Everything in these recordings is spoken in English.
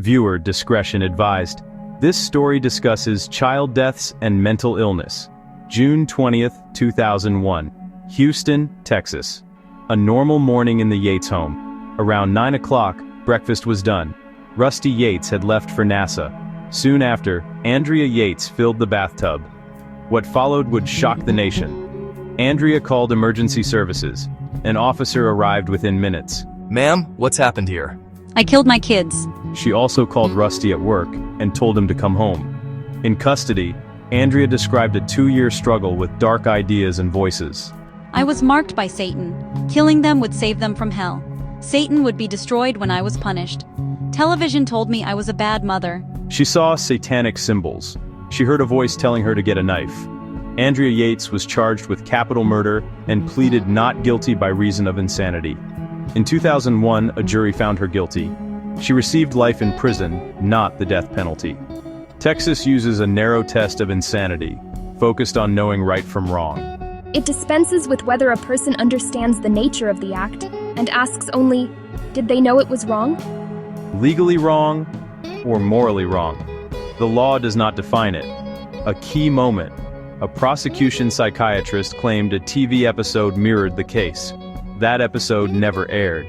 Viewer discretion advised. This story discusses child deaths and mental illness. June 20th, 2001. Houston, Texas. A normal morning in the Yates home. Around 9 o'clock, breakfast was done. Rusty Yates had left for NASA. Soon after, Andrea Yates filled the bathtub. What followed would shock the nation. Andrea called emergency services. An officer arrived within minutes. Ma'am, what's happened here? I killed my kids. She also called Rusty at work and told him to come home. In custody, Andrea described a 2-year struggle with dark ideas and voices. I was marked by Satan. Killing them would save them from hell. Satan would be destroyed when I was punished. Television told me I was a bad mother. She saw satanic symbols. She heard a voice telling her to get a knife. Andrea Yates was charged with capital murder and pleaded not guilty by reason of insanity. In 2001, a jury found her guilty. She received life in prison, not the death penalty. Texas uses a narrow test of insanity, focused on knowing right from wrong. It dispenses with whether a person understands the nature of the act and asks only, did they know it was wrong? Legally wrong or morally wrong? The law does not define it. A key moment. A prosecution psychiatrist claimed a TV episode mirrored the case. That episode never aired.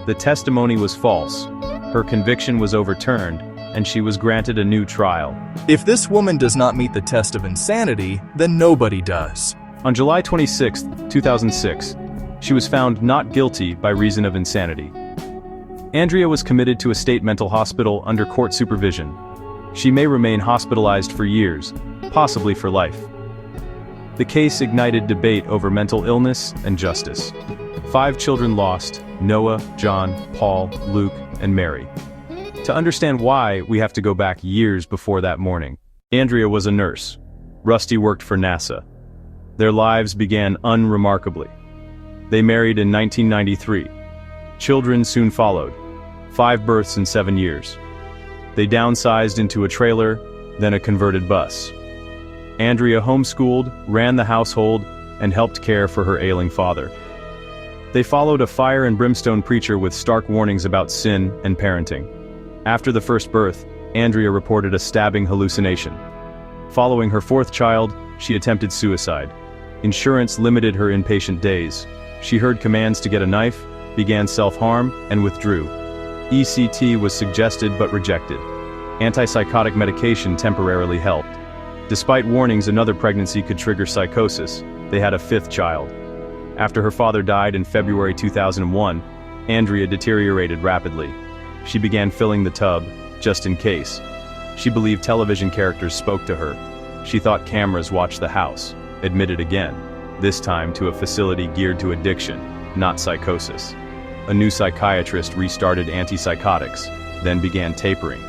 The testimony was false. Her conviction was overturned, and she was granted a new trial. If this woman does not meet the test of insanity, then nobody does. On July 26, 2006, she was found not guilty by reason of insanity. Andrea was committed to a state mental hospital under court supervision. She may remain hospitalized for years, possibly for life. The case ignited debate over mental illness and justice. 5 children lost: Noah, John, Paul, Luke, and Mary. To understand why, we have to go back years before that morning. Andrea was a nurse. Rusty worked for NASA. Their lives began unremarkably. They married in 1993. Children soon followed. 5 births in 7 years. They downsized into a trailer, then a converted bus. Andrea homeschooled, ran the household, and helped care for her ailing father. They followed a fire and brimstone preacher with stark warnings about sin and parenting. After the first birth, Andrea reported a stabbing hallucination. Following her 4th child, she attempted suicide. Insurance limited her inpatient days. She heard commands to get a knife, began self-harm, and withdrew. ECT was suggested but rejected. Antipsychotic medication temporarily helped. Despite warnings another pregnancy could trigger psychosis, they had a 5th child. After her father died in February 2001, Andrea deteriorated rapidly. She began filling the tub, just in case. She believed television characters spoke to her. She thought cameras watched the house, admitted again, this time to a facility geared to addiction, not psychosis. A new psychiatrist restarted antipsychotics, then began tapering.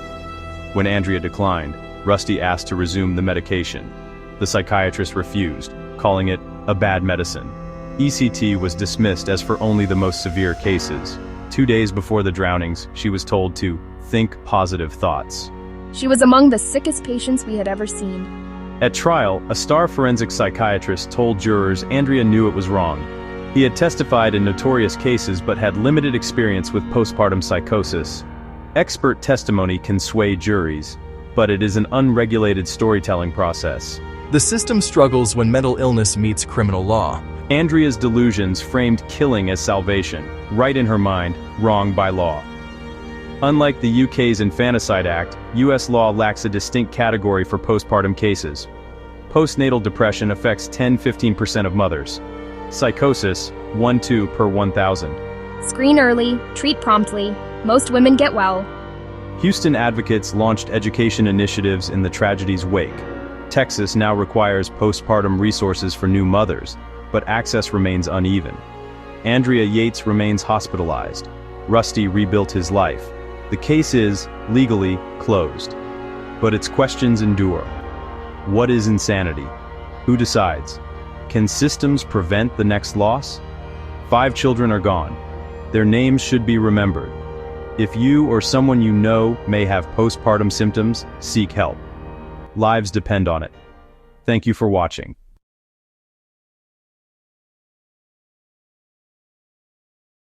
When Andrea declined, Rusty asked to resume the medication. The psychiatrist refused, calling it a bad medicine. ECT was dismissed as for only the most severe cases. 2 days before the drownings, she was told to think positive thoughts. She was among the sickest patients we had ever seen. At trial, a star forensic psychiatrist told jurors Andrea knew it was wrong. He had testified in notorious cases but had limited experience with postpartum psychosis. Expert testimony can sway juries, but it is an unregulated storytelling process. The system struggles when mental illness meets criminal law. Andrea's delusions framed killing as salvation, right in her mind, wrong by law. Unlike the UK's Infanticide Act, US law lacks a distinct category for postpartum cases. Postnatal depression affects 10–15% of mothers. Psychosis, 1–2 per 1,000. Screen early, treat promptly. Most women get well. Houston advocates launched education initiatives in the tragedy's wake. Texas now requires postpartum resources for new mothers, but access remains uneven. Andrea Yates remains hospitalized. Rusty rebuilt his life. The case is, legally, closed. But its questions endure. What is insanity? Who decides? Can systems prevent the next loss? 5 children are gone. Their names should be remembered. If you or someone you know may have postpartum symptoms, seek help. Lives depend on it. Thank you for watching.